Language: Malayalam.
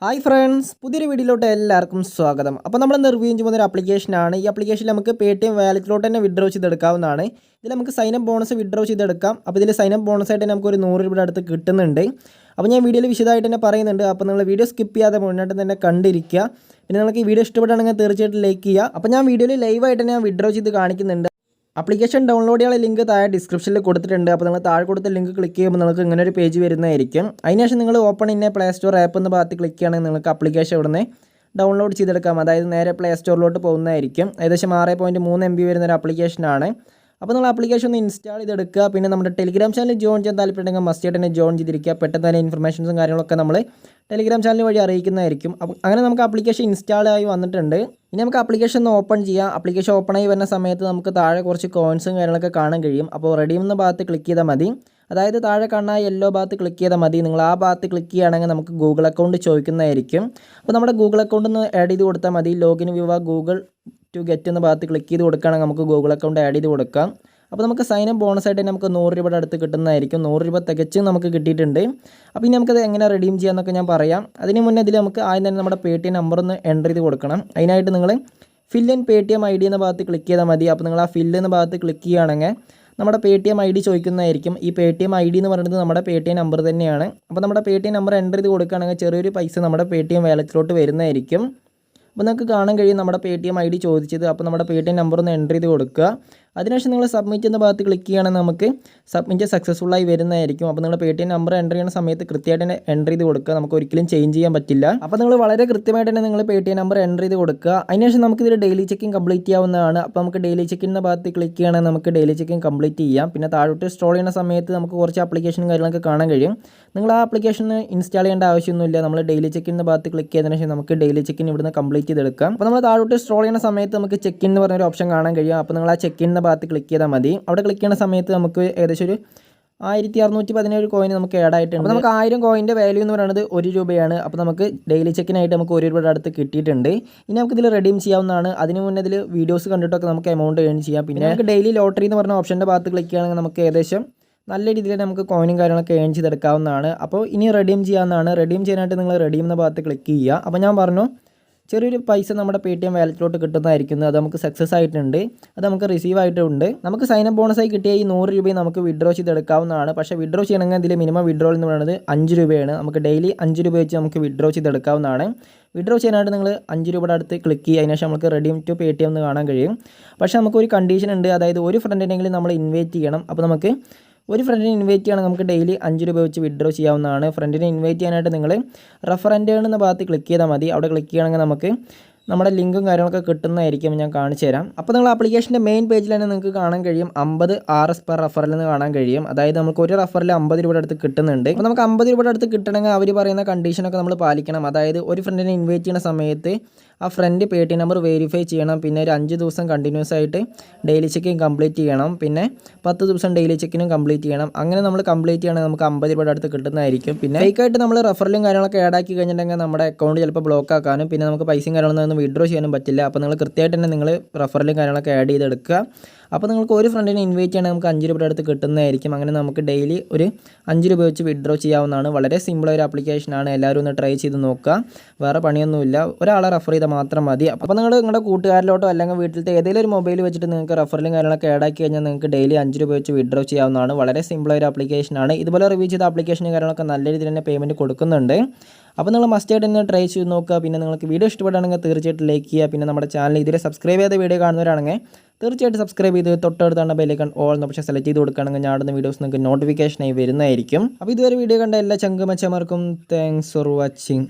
ഹായ് ഫ്രണ്ട്സ്, പുതിയൊരു വീഡിയോയിലോട്ട് എല്ലാവർക്കും സ്വാഗതം. അപ്പോൾ നമ്മൾ റിവ്യൂ ചെയ്യുന്ന ഒരു ആപ്ലിക്കേഷനാണ്. ഈ ആപ്ലിക്കേഷനിൽ നമുക്ക് പേടിഎം വാലറ്റിലോട്ട് തന്നെ വിഡ്രോ ചെയ്തെടുക്കാവുന്നതാണ്. ഇതിൽ നമുക്ക് സൈനപ്പ് ബോണസ് വിഡ്രോ ചെയ്തെടുക്കാം. അപ്പോൾ ഇതിൽ സൈനപ്പ് ബോണസായിട്ട് നമുക്ക് ഒരു 100 രൂപയുടെ അടുത്ത് കിട്ടുന്നുണ്ട്. അപ്പോൾ ഞാൻ വീഡിയോയിൽ വിശദമായിട്ട് തന്നെ പറയുന്നുണ്ട്. അപ്പോൾ നിങ്ങൾ വീഡിയോ സ്കിപ്പ് ചെയ്യാതെ മുന്നോട്ട് തന്നെ കണ്ടിരിക്കുക. പിന്നെ നിങ്ങൾക്ക് ഈ വീഡിയോ ഇഷ്ടപ്പെടുകയാണെങ്കിൽ തീർച്ചയായിട്ടും ലൈക്ക് ചെയ്യുക. അപ്പോൾ ഞാൻ വീഡിയോയിൽ ലൈവായിട്ട് ഞാൻ വിഡ്രോ ചെയ്ത് കാണിക്കുന്നുണ്ട്. ആപ്ലിക്കേഷൻ ഡൗൺലോഡ് ചെയ്യാനുള്ള ലിങ്ക് താഴെ ഡിസ്ക്രിപ്ഷനിൽ കൊടുത്തിട്ടുണ്ട്. അപ്പോൾ നിങ്ങൾ താഴെ കൊടുത്ത ലിങ്ക് ക്ലിക്ക് ചെയ്യുമ്പോൾ നിങ്ങൾക്ക് ഇങ്ങനെ ഒരു പേജ് വരുന്നതായിരിക്കും. അതിനുശേഷം നിങ്ങൾ open in play store app എന്ന ഭാഗത്ത് ക്ലിക്ക് ചെയ്യുകയാണെങ്കിൽ നിങ്ങൾക്ക് ആപ്ലിക്കേഷൻ ഇവിടുന്ന് ഡൗൺലോഡ് ചെയ്തെടുക്കാം. അതായത് നേരെ പ്ലേ സ്റ്റോറിലോട്ട് പോകുന്നതായിരിക്കും. ഏകദേശം 6.3 MB വരുന്ന ഒരു ആപ്ലിക്കേഷനാണ്. അപ്പോൾ നിങ്ങൾ ആപ്ലിക്കേഷൻ ഒന്ന് ഇൻസ്റ്റാൾ ചെയ്തെടുക്കുക. പിന്നെ നമ്മുടെ ടെലിഗ്രാം ചാനൽ ജോയിൻ ചെയ്യാൻ താല്പര്യമുണ്ടെങ്കിൽ മസ്റ്റ് തന്നെ ജോയിൻ ചെയ്തിരിക്കുക. പെട്ടെന്ന് തന്നെ ഇൻഫർമേഷൻസും കാര്യങ്ങളൊക്കെ നമ്മൾ ടെലിഗ്രാം ചാനൽ വഴി അറിയിക്കുന്നതായിരിക്കും. അപ്പോൾ അങ്ങനെ നമുക്ക് ആപ്ലിക്കേഷൻ ഇൻസ്റ്റാൾ ആയി വന്നിട്ടുണ്ട്. ഇനി നമുക്ക് ആപ്ലിക്കേഷൻ ഒന്ന് ഓപ്പൺ ചെയ്യാം. ആപ്ലിക്കേഷൻ ഓപ്പൺ ആയി വരുന്ന സമയത്ത് നമുക്ക് താഴെ കുറച്ച് കോയിൻസും കാര്യങ്ങളൊക്കെ കാണാൻ കഴിയും. അപ്പോൾ റെഡീം എന്ന ഭാഗത്ത് ക്ലിക്ക് ചെയ്താൽ മതി. അതായത് താഴെ കാണുന്ന യെല്ലോ ഭാഗത്ത് ക്ലിക്ക് ചെയ്താൽ മതി. നിങ്ങൾ ആ ഭാഗത്ത് ക്ലിക്ക് ചെയ്യുകയാണെങ്കിൽ നമുക്ക് ഗൂഗിൾ അക്കൗണ്ട് ചോദിക്കുന്നതായിരിക്കും. അപ്പോൾ നമ്മുടെ ഗൂഗിൾ അക്കൗണ്ട് ഒന്ന് ആഡ് ചെയ്ത് കൊടുത്താൽ മതി. ലോഗിൻ വിവ ഗൂഗിൾ ടു ഗെറ്റ് എന്ന ഭാഗത്ത് ക്ലിക്ക് ചെയ്ത് കൊടുക്കുകയാണെങ്കിൽ നമുക്ക് ഗൂഗിൾ അക്കൗണ്ട് ആഡ് ചെയ്ത് കൊടുക്കാം. അപ്പോൾ നമുക്ക് സൈനപ്പ് ബോണസായിട്ട് നമുക്ക് 100 രൂപയുടെ അടുത്ത് കിട്ടുന്നതായിരിക്കും. 100 രൂപ തികച്ചും നമുക്ക് കിട്ടിയിട്ടുണ്ട്. അപ്പോൾ ഇനി നമുക്കത് എങ്ങനെ റെഡീം ചെയ്യാമെന്നൊക്കെ ഞാൻ പറയാം. അതിന് മുന്നേ ഇതിൽ നമുക്ക് ആദ്യം തന്നെ നമ്മുടെ പേടിഎം നമ്പർ ഒന്ന് എൻ്റർ ചെയ്ത് കൊടുക്കണം. അതിനായിട്ട് നിങ്ങൾ ഫിൽ ഇൻ പേടിഎം ID എന്ന ഭാഗത്ത് ക്ലിക്ക് ചെയ്താൽ മതി. അപ്പോൾ നിങ്ങൾ ആ ഫില്ല് എന്ന ഭാഗത്ത് ക്ലിക്ക് ചെയ്യുകയാണെങ്കിൽ നമ്മുടെ പേടിഎം ID ചോദിക്കുന്നതായിരിക്കും. ഈ പേടിഎം ID എന്ന് പറയുന്നത് നമ്മുടെ പേടിഎം നമ്പർ തന്നെയാണ്. അപ്പോൾ നമ്മുടെ പേടിഎം നമ്പർ എൻ്റർ ചെയ്ത് കൊടുക്കുകയാണെങ്കിൽ ചെറിയൊരു പൈസ നമ്മുടെ പേടിഎം വാലറ്റിലോട്ട് വരുന്നതായിരിക്കും. അപ്പോൾ നിങ്ങൾക്ക് കാണാൻ കഴിയും നമ്മുടെ പേടിഎം ID ചോദിച്ചത്. അപ്പോൾ നമ്മുടെ പേടിഎം നമ്പർ ഒന്ന് എൻ്റർ ചെയ്ത് കൊടുക്കുക. അതിനുശേഷം നിങ്ങൾ സബ്മിറ്റ് എന്ന ഭാഗത്ത് ക്ലിക്ക് ചെയ്യുകയാണെങ്കിൽ നമുക്ക് സബ്മിറ്റ് സക്സസ്ഫുള്ളായി വരുന്നതായിരിക്കും. അപ്പോൾ നിങ്ങളുടെ പേടിഎം നമ്പർ എൻ്റർ ചെയ്യുന്ന സമയത്ത് കൃത്യമായിട്ട് തന്നെ എൻ്റർ ചെയ്ത് കൊടുക്കുക. നമുക്ക് ഒരിക്കലും ചേഞ്ച് ചെയ്യാൻ പറ്റില്ല. അപ്പോൾ നിങ്ങൾ വളരെ കൃത്യമായിട്ട് തന്നെ നിങ്ങൾ പേടിഎം നമ്പർ എൻ്റർ ചെയ്ത് കൊടുക്കുക. അതിനുശേഷം നമുക്ക് ഇതിൽ ഡെയിലി ചെക്കിങ് കംപ്ലീറ്റ് ചെയ്യാവുന്നതാണ്. അപ്പോൾ നമുക്ക് ഡെയിലി ചെക്കിൻ എന്ന ഭാഗത്ത് ക്ലിക്ക് ചെയ്യുകയാണെങ്കിൽ നമുക്ക് ഡെയിലി ചെക്കിങ് കംപ്ലീറ്റ് ചെയ്യാം. പിന്നെ താഴോട്ട് സ്ക്രോൾ ചെയ്യുന്ന സമയത്ത് നമുക്ക് കുറച്ച് ആപ്ലിക്കേഷനും കാര്യങ്ങളൊക്കെ കാണാൻ കഴിയും. നിങ്ങൾ ആ ആപ്ലിക്കേഷൻ ഇൻസ്റ്റാൾ ചെയ്യേണ്ട ആവശ്യമൊന്നുമില്ല. നമ്മൾ ഡെയിലി ചെക്കിൻ എന്ന ഭാഗത്ത് ക്ലിക്ക് ചെയ്തതിനു ശേഷം നമുക്ക് ഡെയിലി ചെക്കിൻ ഇവിടുന്ന് കംപ്ലീറ്റ് ചെയ്തെടുക്കാം. അപ്പോൾ നമ്മൾ താഴോട്ട് സ്ക്രോൾ ചെയ്യുന്ന സമയത്ത് നമുക്ക് ചെക്കിൻ എന്ന് പറഞ്ഞൊരു ഓപ്ഷൻ കാണാൻ കഴിയും. അപ്പോൾ നിങ്ങൾ ആ ചെക്കിൻ എന്ന ഭാഗത്ത് ക്ലിക്ക് ചെയ്താൽ മതി. അവിടെ ക്ലിക്ക് ചെയ്യുന്ന സമയത്ത് നമുക്ക് ഏകദേശം ഒരു 1617 കോയിൻ നമുക്ക് ആഡ് ആയിട്ടുണ്ട്. അപ്പോൾ നമുക്ക് 1000 കോയിൻ്റെ വാല്യൂ എന്ന് പറയുന്നത് 1 രൂപയാണ്. അപ്പോൾ നമുക്ക് ഡെയിലി ചെക്കിനായിട്ട് നമുക്ക് 1 രൂപയുടെ അടുത്ത് കിട്ടിയിട്ടുണ്ട്. ഇനി നമുക്ക് ഇതിൽ റെഡീം ചെയ്യാവുന്നതാണ്. അതിന് മുന്നേ ഇതിൽ വീഡിയോസ് കണ്ടിട്ടൊക്കെ നമുക്ക് എമൗണ്ട് ഏൺ ചെയ്യാം. പിന്നെ നമുക്ക് ഡെയിലി ലോട്ടറി എന്ന് പറഞ്ഞ ഓപ്ഷൻ്റെ ഭാഗത്ത് ക്ലിക്ക് ചെയ്യുകയാണെങ്കിൽ നമുക്ക് ഏകദേശം നല്ല രീതിയിൽ നമുക്ക് കോയിനും കാര്യങ്ങളൊക്കെ ഏൺ ചെയ്തെടുക്കാവുന്നതാണ്. അപ്പോൾ ഇനി റെഡീം ചെയ്യാവുന്നതാണ്. റെഡീം ചെയ്യാനായിട്ട് നിങ്ങൾ റെഡീം എന്ന ഭാഗത്ത് ക്ലിക്ക് ചെയ്യുക. അപ്പോൾ ഞാൻ പറഞ്ഞു ചെറിയൊരു പൈസ നമ്മുടെ പേടിഎം വാലറ്റിലോട്ട് കിട്ടുന്നതായിരിക്കും. അത് നമുക്ക് സക്സസ് ആയിട്ടുണ്ട്. അത് നമുക്ക് റിസീവ് ആയിട്ടുണ്ട്. നമുക്ക് സൈനപ്പ് ബോണസായി കിട്ടിയ ഈ 100 രൂപയും നമുക്ക് വിഡ്രോ ചെയ്തെടുക്കാവുന്നതാണ്. പക്ഷേ വിഡ്രോ ചെയ്യണമെങ്കിൽ ഇതിൽ മിനിമം വിഡ്രോൾ എന്ന് പറയുന്നത് 5 രൂപയാണ്. നമുക്ക് ഡെയിലി 5 രൂപ വെച്ച് നമുക്ക് വിഡ്രോ ചെയ്തെടുക്കാവുന്നതാണ്. വിഡ്രോ ചെയ്യാനായിട്ട് നിങ്ങൾ 5 രൂപയുടെ അടുത്ത് ക്ലിക്ക് ചെയ്യുക. അതിനുശേഷം നമുക്ക് റെഡീം ടു പേടിഎം എന്ന് കാണാൻ കഴിയും. പക്ഷേ നമുക്കൊരു കണ്ടീഷൻ ഉണ്ട്. അതായത് ഒരു ഫ്രണ്ടിനെങ്കിലും നമ്മൾ ഇൻവൈറ്റ് ചെയ്യണം. അപ്പോൾ നമുക്ക് ഒരു ഫ്രണ്ടിനെ ഇൻവൈറ്റ് ചെയ്യണമെങ്കിൽ നമുക്ക് ഡെയിലി 5 രൂപ വെച്ച് വിഡ്രോ ചെയ്യാവുന്നതാണ്. ഫ്രണ്ടിനെ ഇൻവൈറ്റ് ചെയ്യാനായിട്ട് നിങ്ങൾ റെഫറൻഡ് എന്ന ഭാഗത്ത് ക്ലിക്ക് ചെയ്താൽ മതി. അവിടെ ക്ലിക്ക് ചെയ്യുകയാണെങ്കിൽ നമുക്ക് നമ്മുടെ ലിങ്കും കാര്യങ്ങളൊക്കെ കിട്ടുന്നതായിരിക്കും. ഞാൻ കാണിച്ചു തരാം. അപ്പോൾ നിങ്ങൾ ആപ്ലിക്കേഷൻ്റെ മെയിൻ പേജിൽ തന്നെ നിങ്ങൾക്ക് കാണാൻ കഴിയും 50 RS പെർ റെഫറൽ എന്ന് കാണാൻ കഴിയും. അതായത് നമുക്ക് ഒരു റെഫറിൽ 50 രൂപയുടെ അടുത്ത് കിട്ടുന്നുണ്ട്. അപ്പോൾ നമുക്ക് 50 രൂപയുടെ അടുത്ത് കിട്ടണമെങ്കിൽ അവർ പറയുന്ന കണ്ടീഷനൊക്കെ നമ്മൾ പാലിക്കണം. അതായത് ഒരു ഫ്രണ്ടിനെ ഇൻവൈറ്റ് ചെയ്യുന്ന സമയത്ത് ആ ഫ്രണ്ട് പേടിഎം നമ്പർ വെരിഫൈ ചെയ്യണം. പിന്നെ ഒരു 5 ദിവസം കണ്ടിന്യൂസ് ആയിട്ട് ഡെയിലി ചെക്കിങ് കംപ്ലീറ്റ് ചെയ്യണം. പിന്നെ 10 ദിവസം ഡെയിലി ചെക്കിനും കംപ്ലീറ്റ് ചെയ്യണം. അങ്ങനെ നമ്മൾ കംപ്ലീറ്റ് ചെയ്യണമെങ്കിൽ നമുക്ക് 50 രൂപയുടെ അടുത്ത് കിട്ടുന്നതായിരിക്കും. പിന്നെ ഫേക്കായിട്ട് നമ്മൾ റെഫറലും കാര്യങ്ങളൊക്കെ ആഡ് ആക്കി കഴിഞ്ഞിട്ടുണ്ടെങ്കിൽ നമ്മുടെ അക്കൗണ്ട് ചിലപ്പോൾ ബ്ലോക്ക് ആക്കാനും പിന്നെ നമുക്ക് പൈസയും കാര്യങ്ങളൊന്നും വിഡ്രോ ചെയ്യാനും പറ്റില്ല. അപ്പോൾ നിങ്ങൾ കൃത്യമായിട്ട് തന്നെ നിങ്ങൾ റെഫറലും കാര്യങ്ങളൊക്കെ ആഡ് ചെയ്തെടുക്കുക. അപ്പോൾ നിങ്ങൾക്ക് ഒരു ഫ്രണ്ടിനെ ഇൻവൈറ്റ് ചെയ്യണമെങ്കിൽ നമുക്ക് 5 രൂപയുടെ അടുത്ത് കിട്ടുന്നതായിരിക്കും. അങ്ങനെ നമുക്ക് ഡെയിലി ഒരു 5 രൂപ വെച്ച് വിഡ്രോ ചെയ്യാവുന്നതാണ്. വളരെ സിമ്പിളായ ഒരു ആപ്ലിക്കേഷനാണ്. എല്ലാവരും ഒന്ന് ട്രൈ ചെയ്ത് നോക്കുക. വേറെ പണിയൊന്നുമില്ല. ഒരാളെ റെഫർ ചെയ്താൽ മാത്രം മതി. അപ്പോൾ നിങ്ങൾ നിങ്ങളുടെ കൂട്ടുകാരിലോട്ടോ അല്ലെങ്കിൽ വീട്ടിലത്തെ ഏതെങ്കിലും ഒരു മൊബൈൽ വെച്ചിട്ട് നിങ്ങൾക്ക് റെഫറലും കാര്യങ്ങളൊക്കെ ആഡ് ആക്കി കഴിഞ്ഞാൽ നിങ്ങൾക്ക് ഡെയിലി 5 രൂപ വെച്ച് വിഡ്രോ ചെയ്യാവുന്നതാണ്. വളരെ സിമ്പിളായ ഒരു ആപ്ലിക്കേഷനാണ്. ഇതുപോലെ റിവ്യൂ ചെയ്ത ആപ്ലിക്കേഷനും കാര്യങ്ങളൊക്കെ നല്ല രീതിയിൽ തന്നെ പേയ്മെൻറ്റ് കൊടുക്കുന്നുണ്ട്. അപ്പോൾ നിങ്ങൾ മസ്റ്റായിട്ട് തന്നെ ട്രൈ ചെയ്ത് നോക്കുക. പിന്നെ നിങ്ങൾക്ക് വീഡിയോ ഇഷ്ടപ്പെടുകയാണെങ്കിൽ തീർച്ചയായിട്ടും ലൈക്ക് ചെയ്യുക. പിന്നെ നമ്മുടെ ചാനൽ ഇതുവരെ സബ്സ്ക്രൈബ് ചെയ്ത വീഡിയോ കാണുന്നവരാണെങ്കിൽ തീർച്ചയായിട്ടും സബ്സ്ക്രൈബ് ചെയ്ത് തൊട്ടടുത്താണ് ബെല്ലൈക്കൺ ഓൾ എന്ന പക്ഷേ സെലക്ട് ചെയ്ത് കൊടുക്കുകയാണെങ്കിൽ ഞാടുന്ന വീഡിയോസ് നിങ്ങൾക്ക് നോട്ടിഫിക്കേഷനായി വരുന്നതായിരിക്കും. അപ്പോൾ ഇതുവരെ വീഡിയോ കണ്ട എല്ലാ ചങ്കുമച്ചമാർക്കും താങ്ക്സ് ഫോർ വാച്ചിങ്.